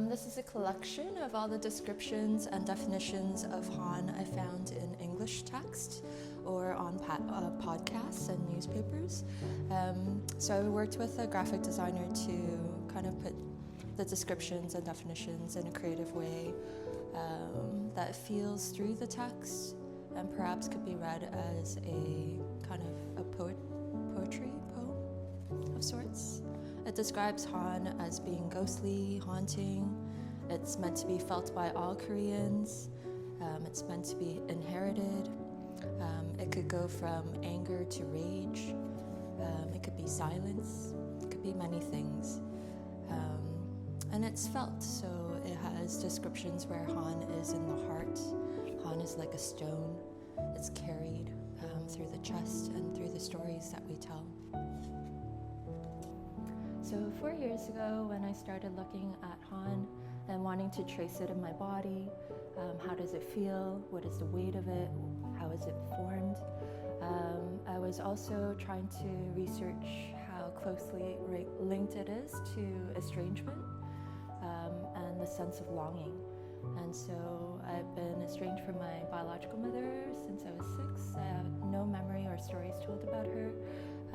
This is a collection of all the descriptions and definitions of Han I found in English text or on podcasts and newspapers. So I worked with a graphic designer to kind of put the descriptions and definitions in a creative way that feels through the text and perhaps could be read as a kind of a poem of sorts. It describes Han as being ghostly, haunting. It's meant to be felt by all Koreans. It's meant to be inherited. It could go from anger to rage. It could be silence. It could be many things. And it's felt, so it has descriptions where Han is in the heart. Han is like a stone. It's carried through the chest and through the stories that we tell. So 4 years ago, when I started looking at Han and wanting to trace it in my body, how does it feel? What is the weight of it? How is it formed? I was also trying to research how closely linked it is to estrangement and the sense of longing. And so I've been estranged from my biological mother since I was 6. I have no memory or stories told about her.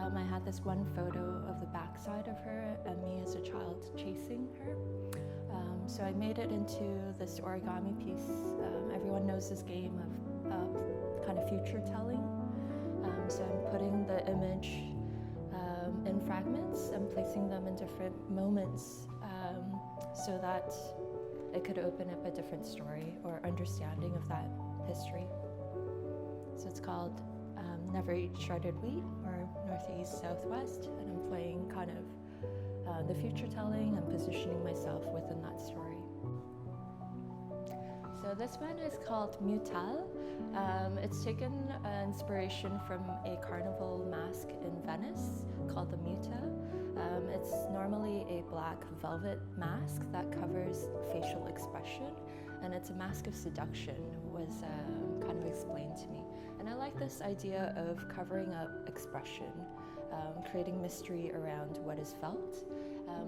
I had this one photo of the backside of her and me as a child chasing her. So I made it into this origami piece. Everyone knows this game of kind of future telling. So I'm putting the image in fragments and placing them in different moments so that it could open up a different story or understanding of that history. So it's called Never Eat Shredded Wheat, or Northeast, Southwest, and I'm playing kind of the future telling and positioning myself within that story. So this one is called Mutal. It's taken inspiration from a carnival mask in Venice called the Muta. It's normally a black velvet mask that covers facial expression, and it's a mask of seduction, was kind of explained to me. And I like this idea of covering up expression, creating mystery around what is felt.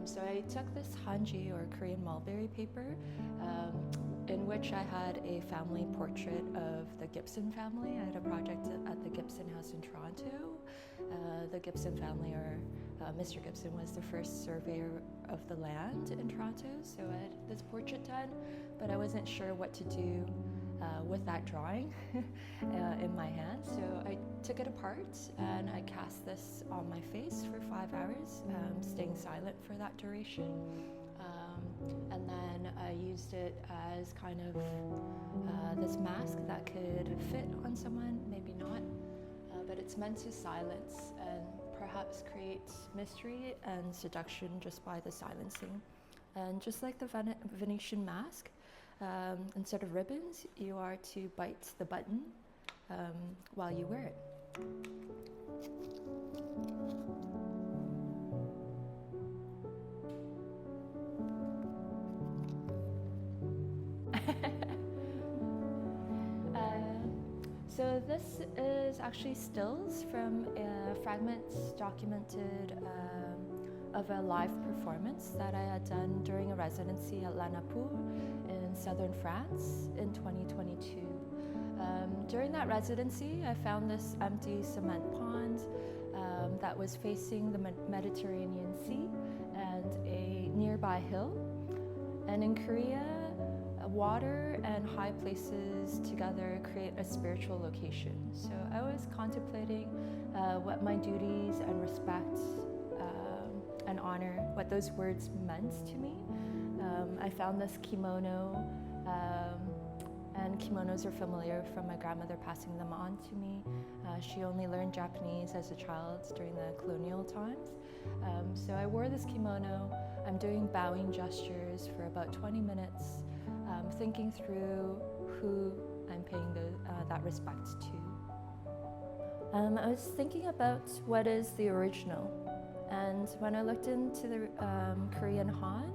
So I took this hanji, or Korean mulberry paper, in which I had a family portrait of the Gibson family. I had a project at the Gibson House in Toronto. The Gibson family, or Mr. Gibson, was the first surveyor of the land in Toronto. So I had this portrait done, but I wasn't sure what to do with that drawing in my hand. So I took it apart and I cast this on my face for 5 hours, staying silent for that duration. And then I used it as kind of this mask that could fit on someone, maybe not, but it's meant to silence and perhaps create mystery and seduction just by the silencing. And just like the Venetian mask, instead of ribbons, you are to bite the button while you wear it. So this is actually stills from fragments documented of a live performance that I had done during a residency at La Napoule in southern France in 2022. During that residency, I found this empty cement pond that was facing the Mediterranean Sea and a nearby hill. And in Korea, water and high places together create a spiritual location. So I was contemplating what my duties and respect and honor, what those words meant to me. I found this kimono, and kimonos are familiar from my grandmother passing them on to me. She only learned Japanese as a child during the colonial times. So I wore this kimono. I'm doing bowing gestures for about 20 minutes, thinking through who I'm paying that respect to. I was thinking about what is the original, and when I looked into the Korean Han,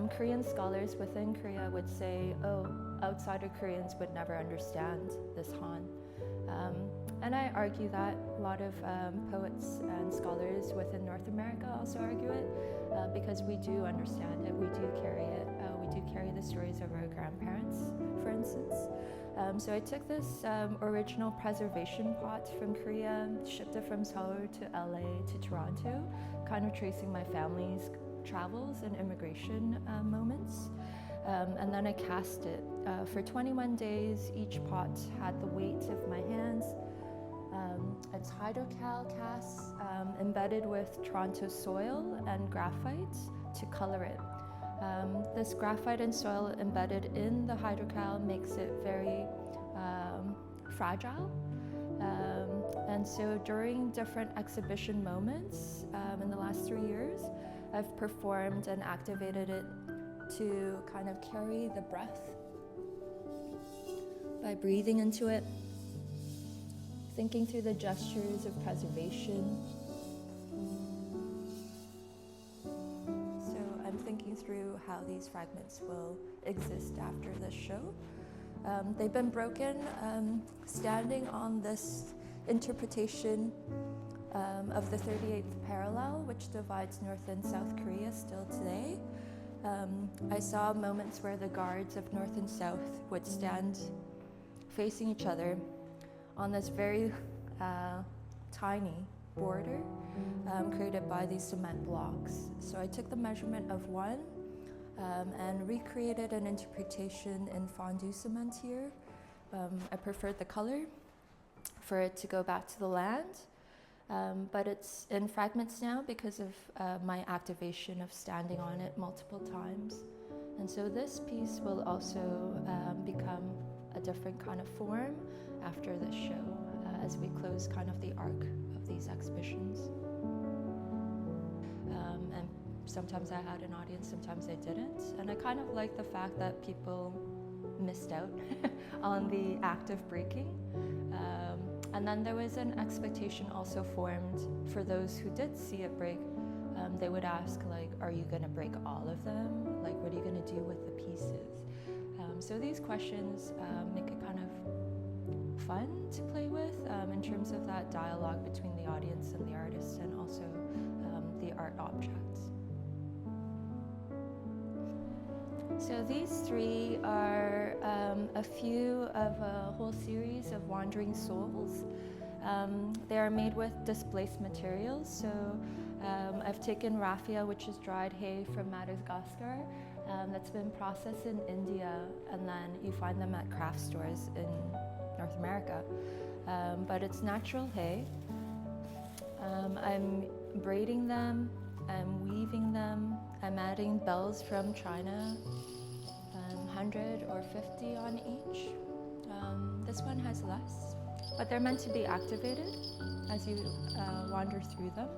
Korean scholars within Korea would say, oh, outsider Koreans would never understand this Han. And I argue that. A lot of poets and scholars within North America also argue it, because we do understand it, we do carry it, we the stories of our grandparents, for instance. So I took this original preservation pot from Korea, shipped it from Seoul to LA to Toronto, kind of tracing my family's travels and immigration moments. And then I cast it. For 21 days, each pot had the weight of my hands. It's hydrocal cast embedded with Toronto soil and graphite to color it. This graphite and soil embedded in the hydrocal makes it very fragile. And so during different exhibition moments in the last 3 years, I've performed and activated it to kind of carry the breath by breathing into it, thinking through the gestures of preservation. So I'm thinking through how these fragments will exist after this show. They've been broken standing on this interpretation of the 38th parallel, which divides North and South Korea still today. I saw moments where the guards of North and South would stand facing each other on this very tiny border created by these cement blocks. So I took the measurement of one and recreated an interpretation in fondue cement here. I preferred the color for it to go back to the land, but it's in fragments now because of my activation of standing on it multiple times. And so this piece will also become a different kind of form after this show as we close kind of the arc of these exhibitions. And sometimes I had an audience, sometimes I didn't. And I kind of like the fact that people missed out on the act of breaking. And then there was an expectation also formed for those who did see it break. They would ask, like, are you going to break all of them? Like, what are you going to do with the pieces? So these questions make it kind of fun to play with in terms of that dialogue between the audience and the artist, and also the art objects. So these three are a few of a whole series of wandering souls. They are made with displaced materials. So I've taken raffia, which is dried hay from Madagascar, that's been processed in India, and then you find them at craft stores in North America. But it's natural hay. I'm braiding them, I'm weaving them, I'm adding bells from China, 100 or 50 on each. This one has less, but they're meant to be activated as you wander through them.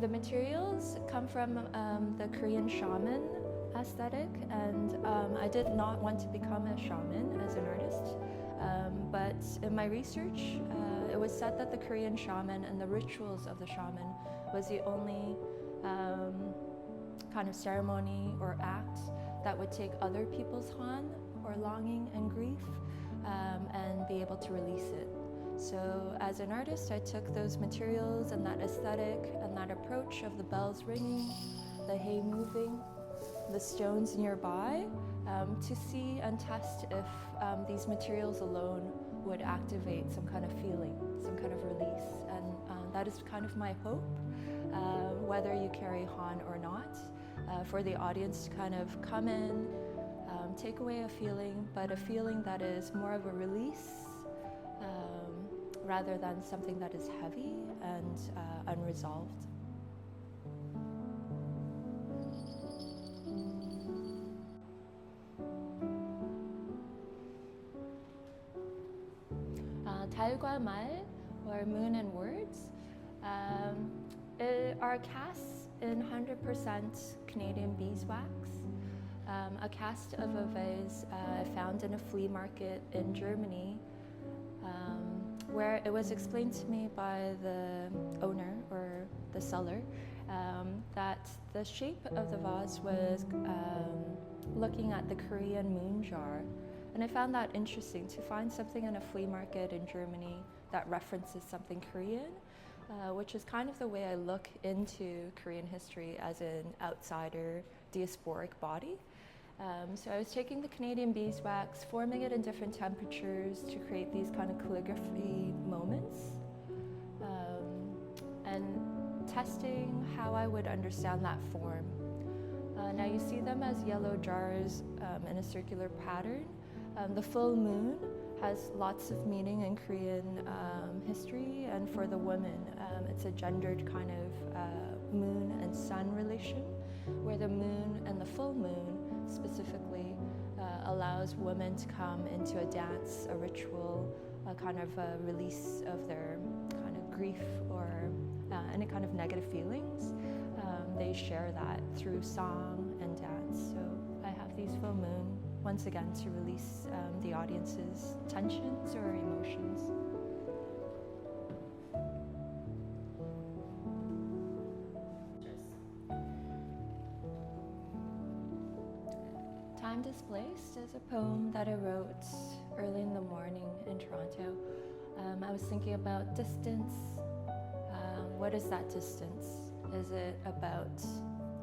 The materials come from the Korean shaman aesthetic, and I did not want to become a shaman as an artist, but in my research, it was said that the Korean shaman and the rituals of the shaman was the only kind of ceremony or act that would take other people's han or longing and grief and be able to release it. So as an artist, I took those materials and that aesthetic and that approach of the bells ringing, the hay moving, the stones nearby, to see and test if these materials alone would activate some kind of feeling, some kind of release. And that is kind of my hope, whether you carry han or not, for the audience to kind of come in, take away a feeling, but a feeling that is more of a release, rather than something that is heavy and unresolved. 달과 말, or moon and words, are casts in 100% Canadian beeswax. A cast of a vase I found in a flea market in Germany, where it was explained to me by the owner or the seller that the shape of the vase was looking at the Korean moon jar. And I found that interesting, to find something in a flea market in Germany that references something Korean which is kind of the way I look into Korean history as an outsider diasporic body. So I was taking the Canadian beeswax, forming it in different temperatures to create these kind of calligraphy moments, and testing how I would understand that form. Now you see them as yellow jars in a circular pattern. The full moon has lots of meaning in Korean history, and for the women, it's a gendered kind of moon and sun relation, where the moon and the full moon specifically allows women to come into a dance, a ritual, a kind of a release of their kind of grief or any kind of negative feelings. They share that through song and dance. So I have these full moon once again to release the audience's tensions or emotions. Time Displaced is a poem that I wrote early in the morning in Toronto. I was thinking about distance. What is that distance? Is it about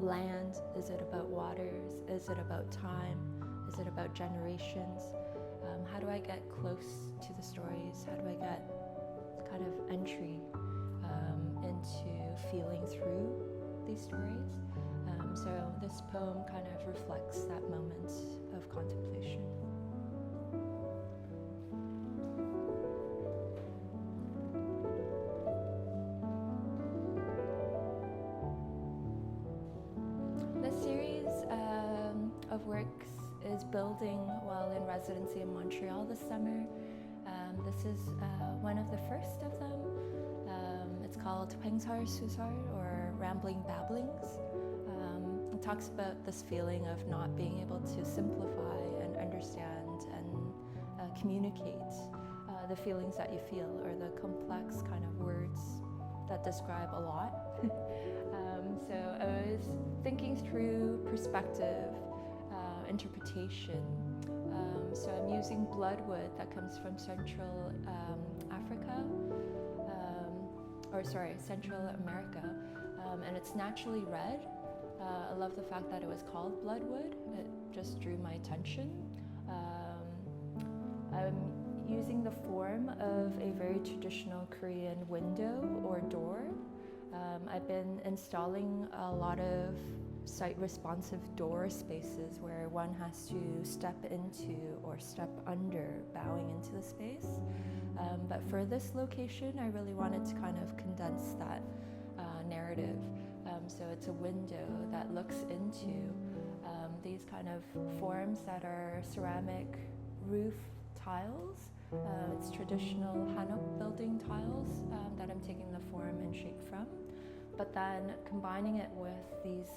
land? Is it about waters? Is it about time? Is it about generations? How do I get close to the stories? How do I get kind of entry into feeling through these stories? So this poem kind of reflects that moment of contemplation. The series of works is building while in residency in Montreal this summer. This is one of the first of them. It's called Pengsar Susar, or Rambling Babblings. It talks about this feeling of not being able to simplify and understand and communicate the feelings that you feel, or the complex kind of words that describe a lot. So I was thinking through perspective, interpretation. So I'm using bloodwood that comes from Central Africa, Central America, and it's naturally red. I love the fact that it was called bloodwood. It just drew my attention. I'm using the form of a very traditional Korean window or door. I've been installing a lot of site-responsive door spaces where one has to step into or step under, bowing into the space. But for this location, I really wanted to kind of condense that narrative. So it's a window that looks into these kind of forms that are ceramic roof tiles. It's traditional hanok building tiles that I'm taking the form and shape from. But then combining it with these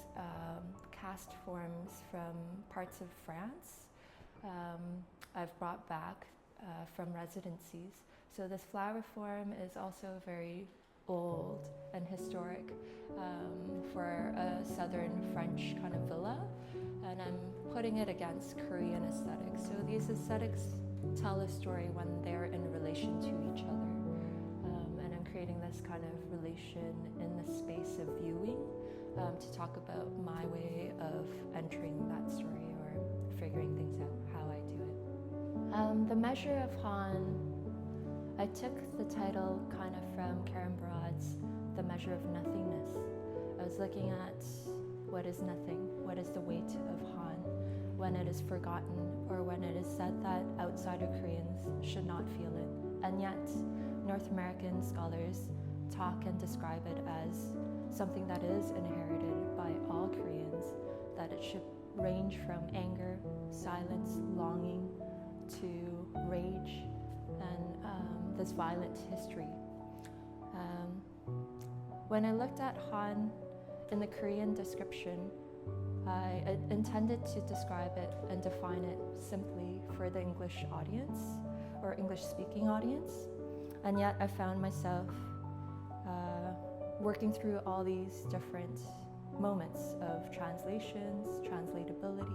cast forms from parts of France, I've brought back from residencies. So this flower form is also very old and historic for a southern French kind of villa, and I'm putting it against Korean aesthetics. So these aesthetics tell a story when they're in relation to each other. And I'm creating this kind of relation in the space of viewing to talk about my way of entering that story or figuring things out, how I do it. The Measure of Han, I took the title kind of from Karen Broad's The Measure of Nothingness. I was looking at what is nothing, what is the weight of Han, when it is forgotten or when it is said that outsider Koreans should not feel it. And yet, North American scholars talk and describe it as something that is inherited by all Koreans, that it should range from anger, silence, longing, to rage, and this violent history. When I looked at Han in the Korean description, I intended to describe it and define it simply for the English audience or English-speaking audience, and yet I found myself working through all these different moments of translations, translatability,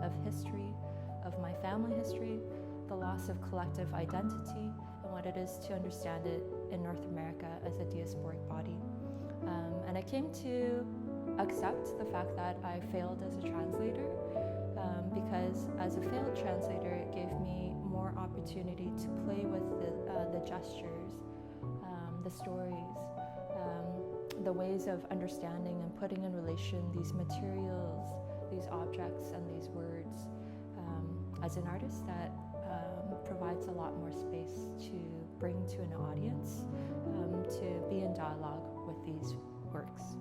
of history, of my family history, the loss of collective identity, and what it is to understand it in North America as a diasporic body. And I came to accept the fact that I failed as a translator, because as a failed translator, it gave me more opportunity to play with the gestures, the stories, the ways of understanding and putting in relation these materials, these objects, and these words. As an artist, that provides a lot more space to bring to an audience, to be in dialogue with these works.